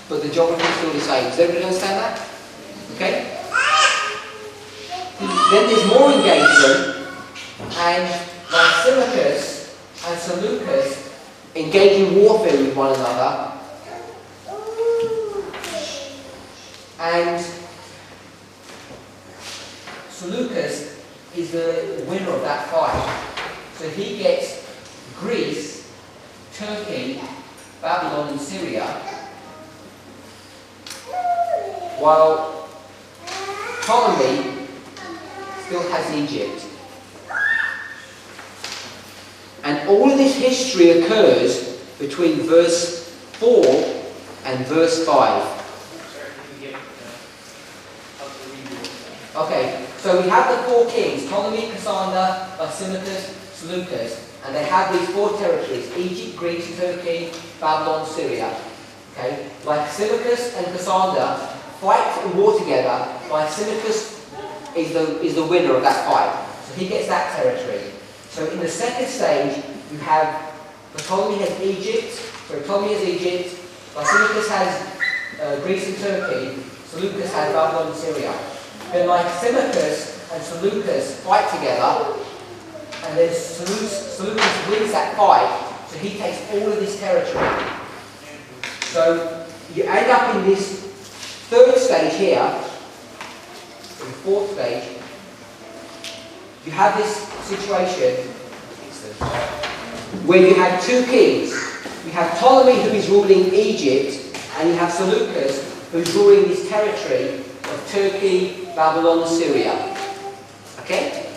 but the geography is still the same. Does everybody understand that? Okay? Then there's more engagement, and Lysimachus and Seleucus engage in warfare with one another, and Seleucus is the winner of that fight. So he gets Greece, Turkey, Babylon and Syria, while Ptolemy still has Egypt. And all of this history occurs between verse 4 and verse 5. Okay, so we have the four kings, Ptolemy, Cassander, Lysimachus, Seleucus, and they have these four territories: Egypt, Greece, Turkey, Babylon, Syria. Okay, Lysimachus and Cassander fight a war together. Lysimachus is the winner of that fight, so he gets that territory. So in the second stage, you have Ptolemy has Egypt. So Ptolemy has Egypt. Lysimachus has Greece and Turkey. Seleucus has Babylon and Syria. Then Lysimachus and Seleucus fight together, and then Seleucus wins that fight, so he takes all of this territory. So you end up in this third stage here, or the fourth stage. You have this situation where you have two kings. You have Ptolemy, who is ruling Egypt, and you have Seleucus, who is ruling this territory of Turkey, Babylon and Syria. Okay?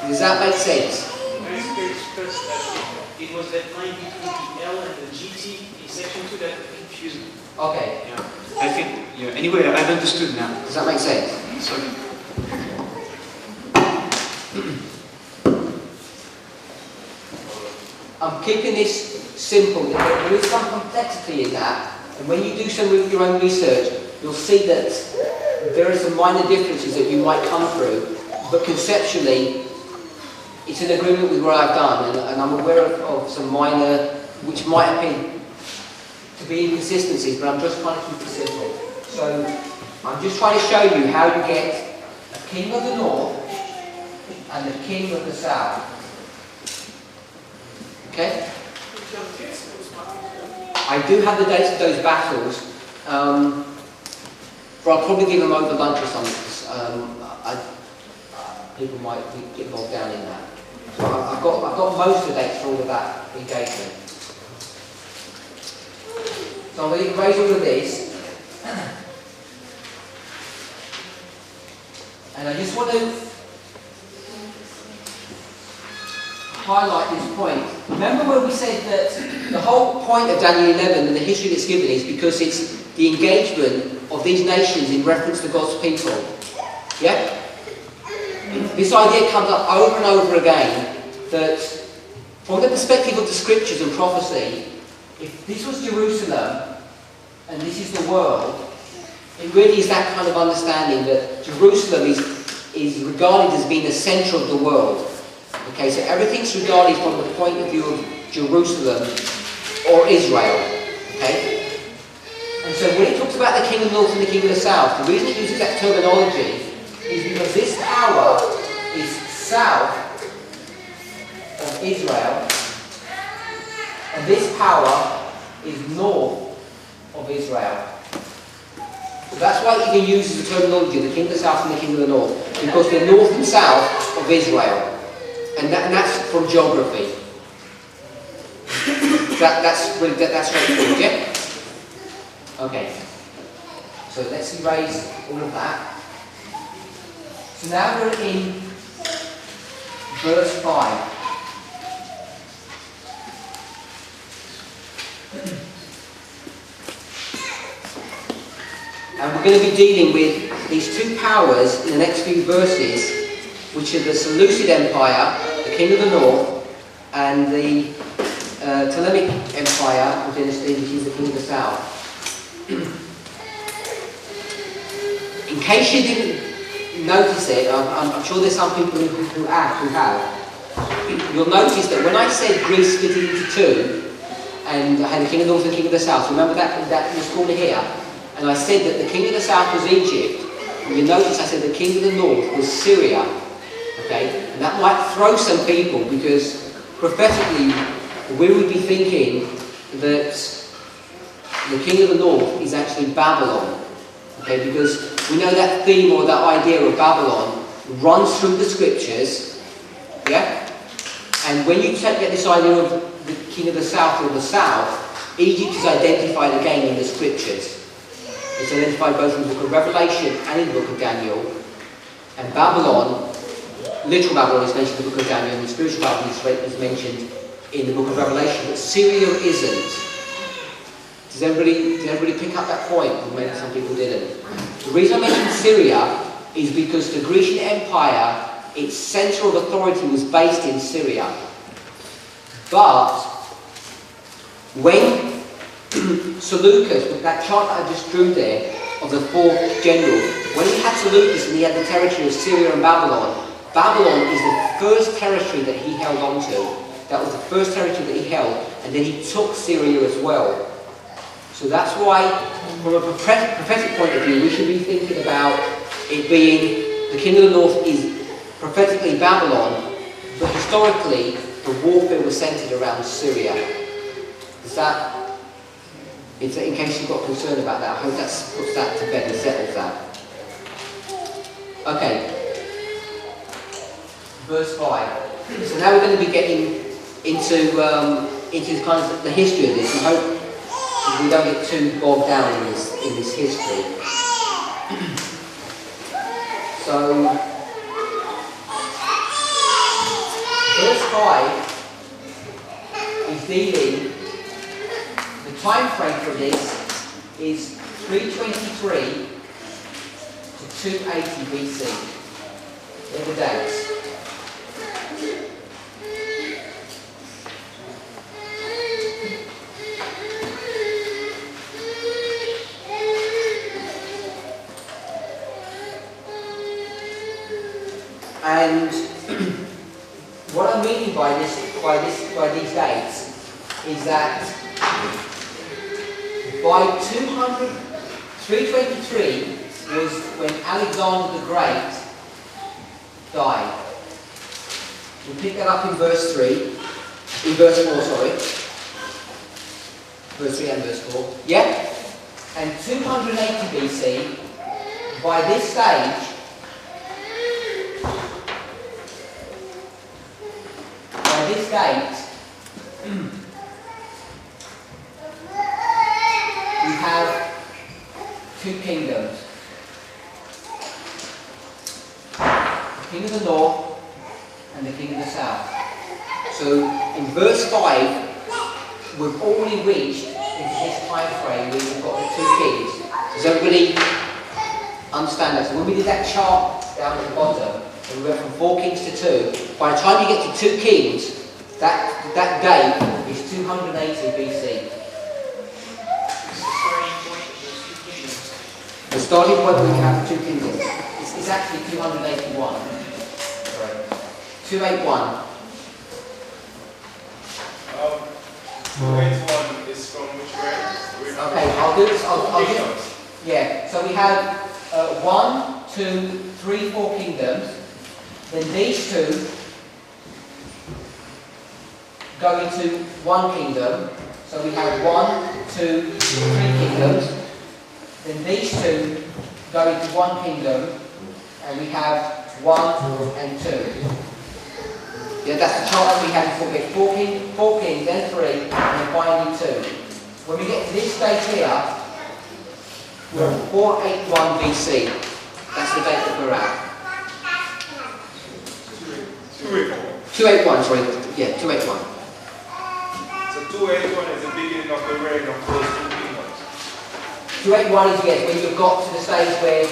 Does that make sense? It was that line between the L and the GT in section 2 that confused me. Okay. Yeah. I think, yeah. Anyway, I've understood now. Does that make sense? Sorry. I'm keeping this simple. There is some complexity in that, and when you do some of your own research, you'll see that there are some minor differences that you might come through, but conceptually, it's in agreement with what I've done, and I'm aware of some minor, which might appear to be inconsistencies, but I'm just trying to keep it simple. So, I'm just trying to show you how you get a king of the north and the king of the south. Okay? I do have the dates of those battles, but I'll probably give them over lunch or something, because people might get bogged down in that. So I've got most of the dates for all of that engagement. So I'm going to erase all of this. And I just want to highlight this point. Remember when we said that the whole point of Daniel 11 and the history that's given is because it's the engagement of these nations in reference to God's people. Yeah? This idea comes up over and over again that from the perspective of the scriptures and prophecy, if this was Jerusalem and this is the world, it really is that kind of understanding that Jerusalem is regarded as being the centre of the world. Okay, so everything's regarded from the point of view of Jerusalem or Israel. Okay? And so when it talks about the king of the north and the king of the south, the reason it uses that terminology is because this power is south of Israel, and this power is north of Israel. So that's why you can use the terminology, the king of the south and the king of the north, because they're north and south of Israel. And that's from geography. That's straightforward, yeah? Okay. So let's erase all of that. So now we're in verse 5. And we're going to be dealing with these two powers in the next few verses, which are the Seleucid Empire, the king of the north, and the Ptolemaic Empire, or dynasty, which is the king of the south. In case you didn't notice it, I'm sure there's some people who have. You'll notice that when I said Greece split into two, and I had the king of the north and the king of the south. Remember that in this corner here? And I said that the king of the south was Egypt. And you notice I said the king of the north was Syria. Okay? And that might throw some people because prophetically we would be thinking that the king of the north is actually Babylon. Okay? Because we know that theme or that idea of Babylon runs through the scriptures. Yeah? And when you get this idea of the king of the south or the south, Egypt is identified again in the scriptures. It's identified both in the book of Revelation and in the book of Daniel. And Babylon, literal Babylon is mentioned in the book of Daniel, and spiritual Babylon is mentioned in the book of Revelation, but Syria isn't. Does everybody pick up that point? Or maybe some people didn't. The reason I mentioned Syria is because the Grecian Empire, its centre of authority was based in Syria. But when Seleucus, with that chart that I just drew there of the four generals, when he had Seleucus and he had the territory of Syria and Babylon, Babylon is the first territory that he held on to. That was the first territory that he held, and then he took Syria as well. So that's why, from a prophetic point of view, we should be thinking about it being the king of the north is prophetically Babylon, but historically the warfare was centred around Syria. Is that? In case you've got concern about that, I hope that puts that to bed and settles that. Okay. Verse 5. So now we're going to be getting into kind of the history of this, and hope we don't get too bogged down in this history. So, verse 5 is dealing. The time frame for this is 323 to 280 BC. They're the dates. And what I'm meaning by these dates is that by 323 was when Alexander the Great died. We pick that up in verse 3, in verse 4, sorry. Verse 3 and verse 4. Yeah? And 280 BC, by this stage, we have two kingdoms. The king of the north and the king of the south. So in verse 5, we've already reached into this time frame where we've got the two kings. Does everybody understand that? So when we did that chart down at the bottom, and we went from 4 kings to 2, by the time you get to 2 kings, that date is 280 BC. The starting point we have 2 kingdoms. It's actually 281. Sorry. 281. 281 is from which grade? Okay, I'll do this. I'll do. Yeah. So we have 1, 2, 3, 4 kingdoms. Then these two go into 1 kingdom. So we have 1, 2, 3 kingdoms. Then these two go into 1 kingdom, and we have 1 and 2. Yeah, that's the chart that we had before. We had 4 kings, then 3, and then finally 2. When we get to this stage here, we're at 481 BC. That's the date that we're at. 281, sorry. Yeah, 281. So 281 is the beginning of the reign of those 2 kingdoms. 281 is, yes, when you've got to the stage where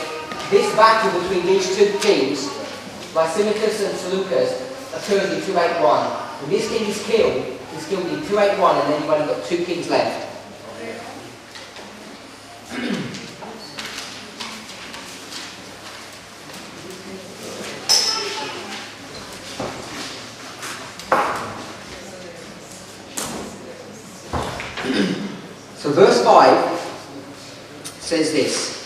this battle between these 2 kings, Lysimachus and Seleucus, occurs in 281. When this king is killed, he's killed in 281, and then you've only got 2 kings left. So verse 5 says this.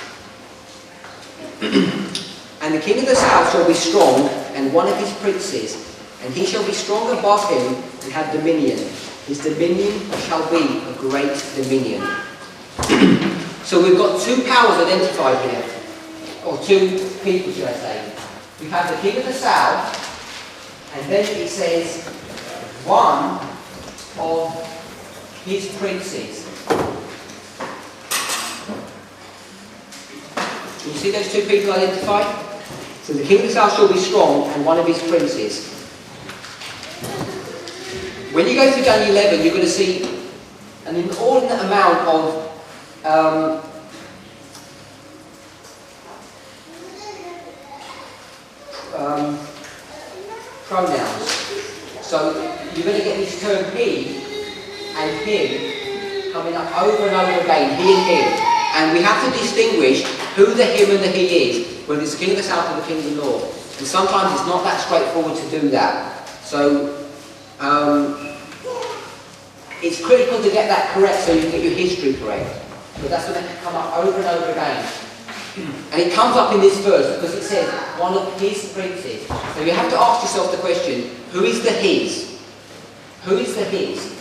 And the king of the south shall be strong, and one of his princes, and he shall be strong above him, and have dominion. His dominion shall be a great dominion. So we've got two powers identified here, or two people, should I say. We have the king of the south, and then it says one of his princes. Can you see those two people identified? So the king of the south shall be strong, and one of his princes. When you go through Daniel 11, you're going to see an inordinate amount of pronouns. So you're going to get this term he and him coming up over and over again, he and him. And we have to distinguish who the him and the he is, whether it's the king of the south or the king of the north. And sometimes it's not that straightforward to do that. So it's critical to get that correct so you can get your history correct. But that's going to come up over and over again. And it comes up in this verse because it says one of his princes. So you have to ask yourself the question, who is the his? Who is the his?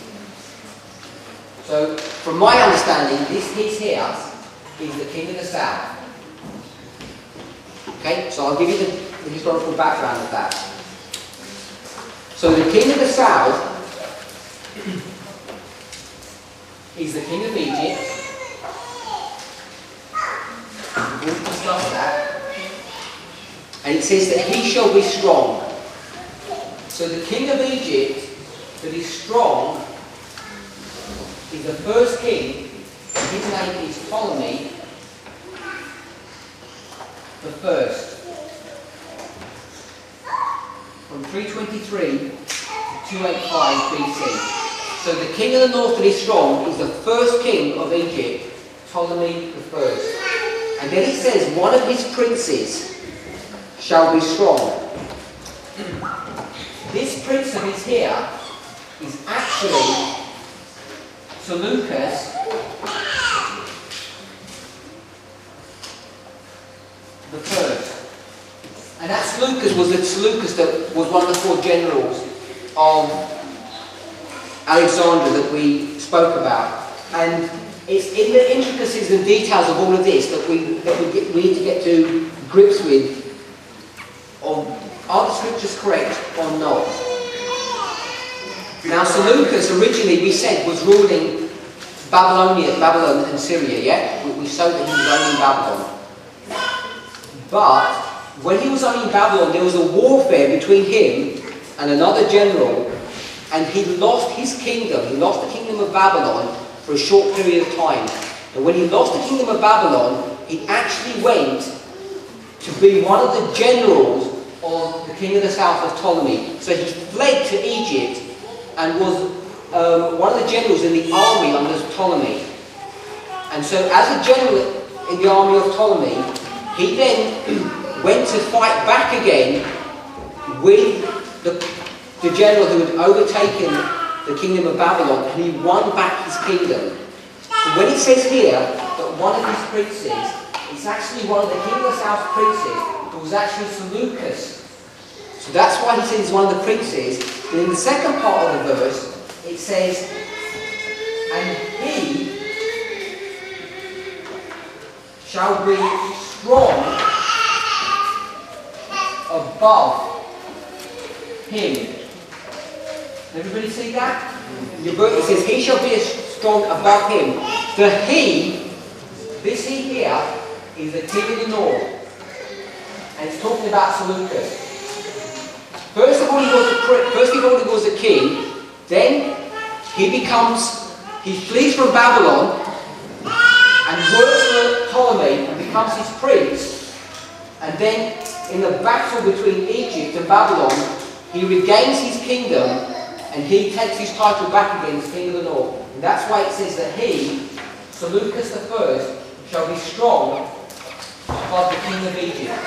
So from my understanding, this his here is the king of the south. Okay, so I'll give you the historical background of that. So the king of the south is the king of Egypt. We'll discuss that. And it says that he shall be strong. So the king of Egypt that is strong is the first king. His name is Ptolemy the first. From 323 to 285 BC. So the king of the north that is strong is the first king of Egypt, Ptolemy the first. And then it says, one of his princes shall be strong. This prince of his here is actually Seleucus the first. And that Seleucus was the Seleucus that was one of the 4 generals of Alexander that we spoke about. And it's in the intricacies and details of all of this that we need to get to grips with. Are the scriptures correct or not? Now Seleucus originally, we said, was ruling Babylon and Syria, yeah? We saw that he was owning Babylon. But when he was owning Babylon, there was a warfare between him and another general, and he lost his kingdom. He lost the kingdom of Babylon for a short period of time. And when he lost the kingdom of Babylon, he actually went to be one of the generals of the king of the south of Ptolemy. So he fled to Egypt and was one of the generals in the army under Ptolemy. And so as a general in the army of Ptolemy, he then went to fight back again with the general who had overtaken the kingdom of Babylon, and he won back his kingdom. So when it says here that one of his princes, it's actually one of the king of the south princes, who was actually Seleucus. So that's why he says he's one of the princes. And in the second part of the verse, it says, and he shall be strong above him. Everybody see that? In your book it says, he shall be strong above him. The he, this he here, is the king of the north. And it's talking about Seleucus. First of all, he was a king. Then he flees from Babylon and works for Ptolemy and becomes his prince. And then in the battle between Egypt and Babylon, he regains his kingdom and he takes his title back again as king of the north. And that's why it says that he, Seleucus the first, shall be strong above the king of Egypt,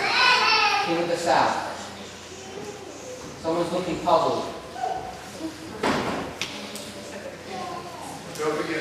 king of the south. Someone's looking puzzled. Don't forget